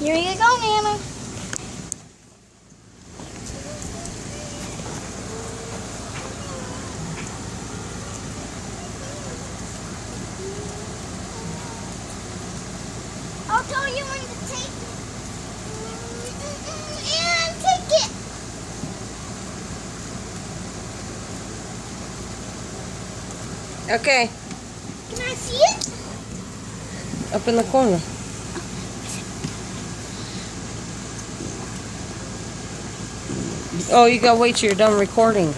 Here you go, Nana. I'll tell you when to take it. And take it. Okay. Can I see it? Up in the corner. Oh, you gotta wait till you're done recording.